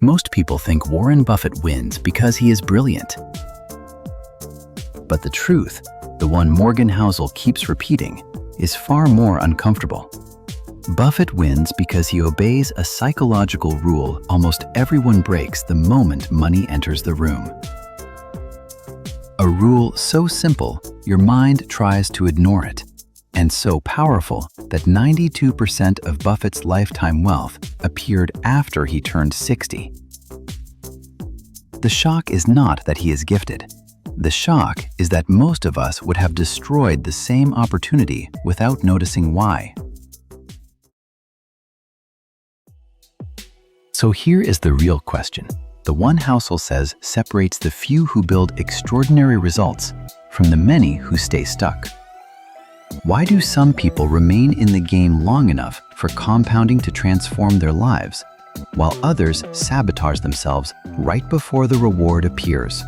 Most people think Warren Buffett wins because he is brilliant. But the truth, the one Morgan Housel keeps repeating, is far more uncomfortable. Buffett wins because he obeys a psychological rule almost everyone breaks the moment money enters the room. A rule so simple, your mind tries to ignore it, and so powerful that 92% of Buffett's lifetime wealth appeared after he turned 60. The shock is not that he is gifted. The shock is that most of us would have destroyed the same opportunity without noticing why. So here is the real question. The one Housel says separates the few who build extraordinary results from the many who stay stuck. Why do some people remain in the game long enough for compounding to transform their lives, while others sabotage themselves right before the reward appears?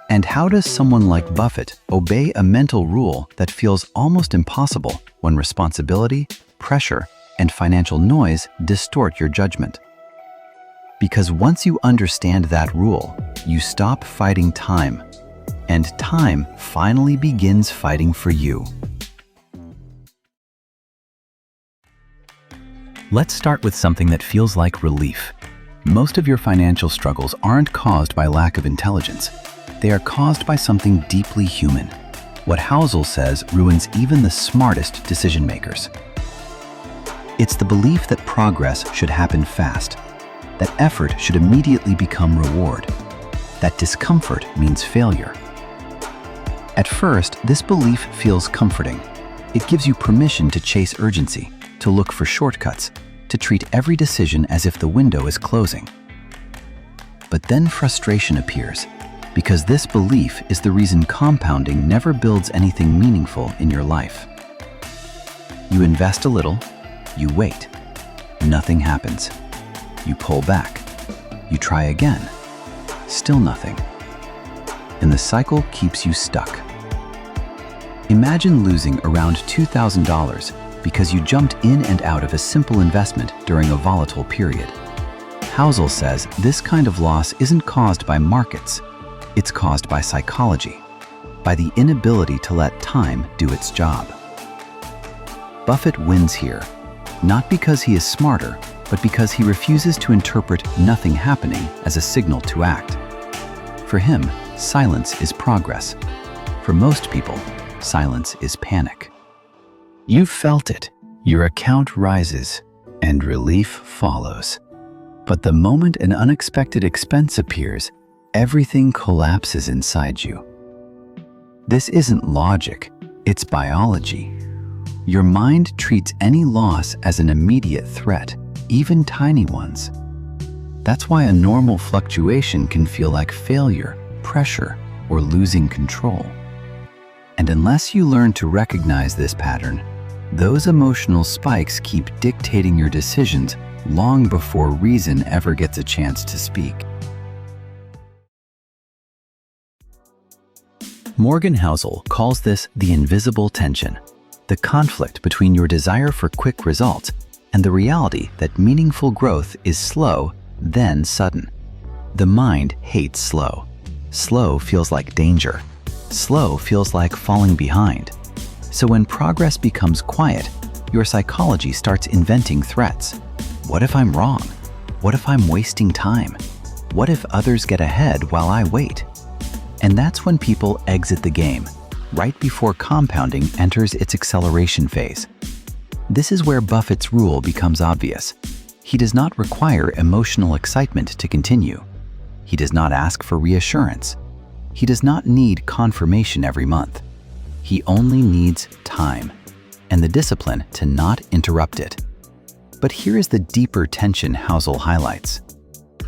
And how does someone like Buffett obey a mental rule that feels almost impossible when responsibility, pressure, and financial noise distort your judgment? Because once you understand that rule, you stop fighting time, and time finally begins fighting for you. Let's start with something that feels like relief. Most of your financial struggles aren't caused by lack of intelligence. They are caused by something deeply human. What Housel says ruins even the smartest decision makers. It's the belief that progress should happen fast, that effort should immediately become reward, that discomfort means failure. At first, this belief feels comforting. It gives you permission to chase urgency, to look for shortcuts, to treat every decision as if the window is closing. But then frustration appears, because this belief is the reason compounding never builds anything meaningful in your life. You invest a little, you wait, nothing happens. You pull back, you try again, still nothing. And the cycle keeps you stuck. Imagine losing around $2,000 because you jumped in and out of a simple investment during a volatile period. Housel says this kind of loss isn't caused by markets, it's caused by psychology, by the inability to let time do its job. Buffett wins here, not because he is smarter, but because he refuses to interpret nothing happening as a signal to act. For him, silence is progress. For most people, silence is panic. You've felt it. Your account rises, and relief follows. But the moment an unexpected expense appears, everything collapses inside you. This isn't logic, it's biology. Your mind treats any loss as an immediate threat, even tiny ones. That's why a normal fluctuation can feel like failure, pressure, or losing control. And unless you learn to recognize this pattern, those emotional spikes keep dictating your decisions long before reason ever gets a chance to speak. Morgan Housel calls this the invisible tension, the conflict between your desire for quick results and the reality that meaningful growth is slow, then sudden. The mind hates slow. Slow feels like danger. Slow feels like falling behind. So when progress becomes quiet, your psychology starts inventing threats. What if I'm wrong? What if I'm wasting time? What if others get ahead while I wait? And that's when people exit the game, right before compounding enters its acceleration phase. This is where Buffett's rule becomes obvious. He does not require emotional excitement to continue. He does not ask for reassurance. He does not need confirmation every month. He only needs time and the discipline to not interrupt it. But here is the deeper tension Housel highlights.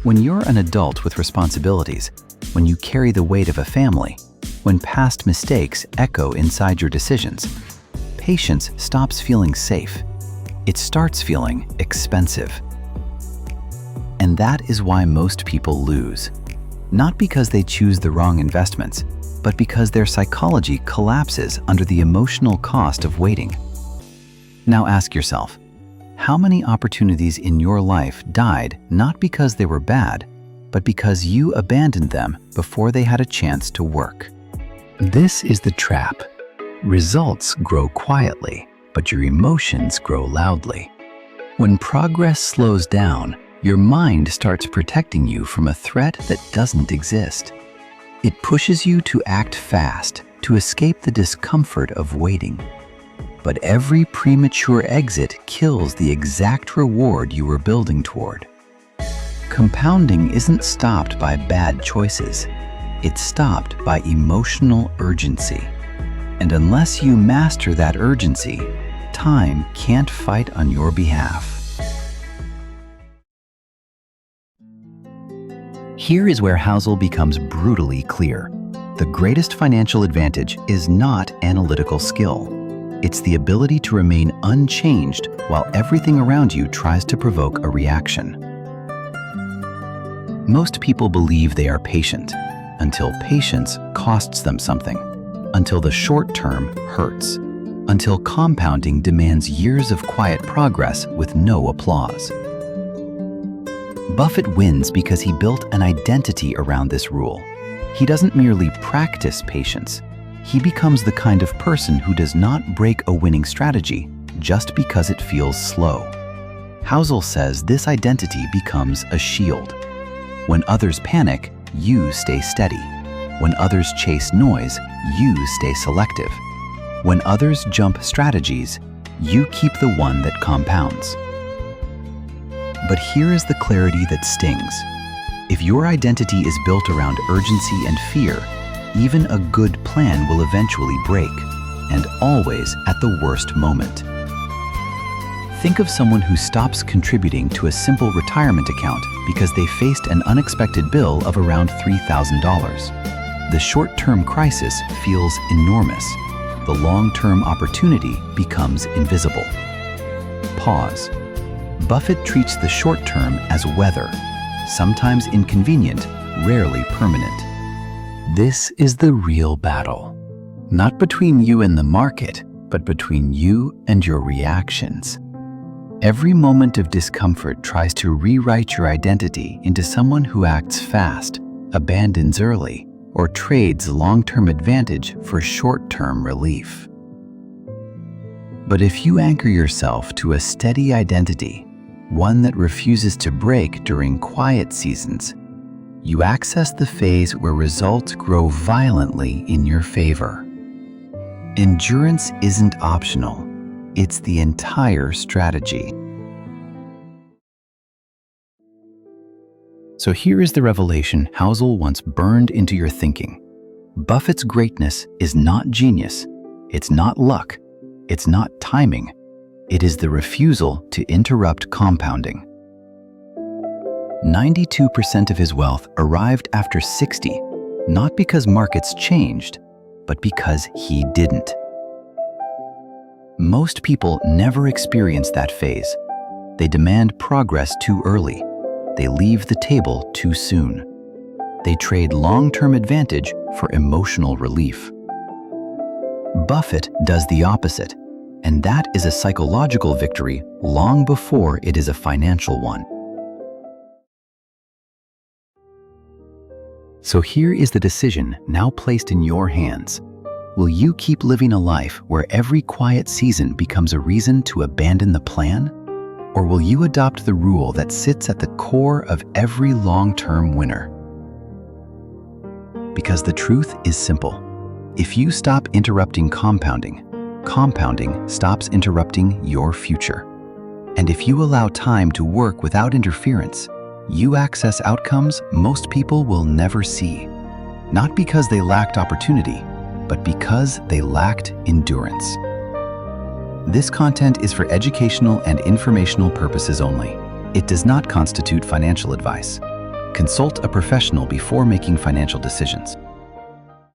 When you're an adult with responsibilities, when you carry the weight of a family, when past mistakes echo inside your decisions, patience stops feeling safe. It starts feeling expensive. And that is why most people lose. Not because they choose the wrong investments, but because their psychology collapses under the emotional cost of waiting. Now ask yourself, How many opportunities in your life died not because they were bad, but because you abandoned them before they had a chance to work? This is the trap. Results grow quietly, but your emotions grow loudly. When progress slows down, your mind starts protecting you from a threat that doesn't exist. It pushes you to act fast, to escape the discomfort of waiting. But every premature exit kills the exact reward you were building toward. Compounding isn't stopped by bad choices. It's stopped by emotional urgency. And unless you master that urgency, time can't fight on your behalf. Here is where Housel becomes brutally clear. The greatest financial advantage is not analytical skill. It's the ability to remain unchanged while everything around you tries to provoke a reaction. Most people believe they are patient until patience costs them something, until the short term hurts, until compounding demands years of quiet progress with no applause. Buffett wins because he built an identity around this rule. He doesn't merely practice patience. He becomes the kind of person who does not break a winning strategy just because it feels slow. Housel says this identity becomes a shield. When others panic, you stay steady. When others chase noise, you stay selective. When others jump strategies, you keep the one that compounds. But here is the clarity that stings. If your identity is built around urgency and fear, even a good plan will eventually break, and always at the worst moment. Think of someone who stops contributing to a simple retirement account because they faced an unexpected bill of around $3,000. The short-term crisis feels enormous. The long-term opportunity becomes invisible. Pause. Buffett treats the short term as weather, sometimes inconvenient, rarely permanent. This is the real battle, not between you and the market, but between you and your reactions. Every moment of discomfort tries to rewrite your identity into someone who acts fast, abandons early, or trades long-term advantage for short-term relief. But if you anchor yourself to a steady identity, one that refuses to break during quiet seasons, you access the phase where results grow violently in your favor. Endurance isn't optional, it's the entire strategy. So here is the revelation Housel once burned into your thinking. Buffett's greatness is not genius, it's not luck, it's not timing. It is the refusal to interrupt compounding. 92% of his wealth arrived after 60, not because markets changed, but because he didn't. Most people never experience that phase. They demand progress too early. They leave the table too soon. They trade long-term advantage for emotional relief. Buffett does the opposite. And that is a psychological victory long before it is a financial one. So here is the decision now placed in your hands. Will you keep living a life where every quiet season becomes a reason to abandon the plan? Or will you adopt the rule that sits at the core of every long-term winner? Because the truth is simple. If you stop interrupting compounding, compounding stops interrupting your future. And if you allow time to work without interference, you access outcomes most people will never see. Not because they lacked opportunity, but because they lacked endurance. This content is for educational and informational purposes only. It does not constitute financial advice. Consult a professional before making financial decisions.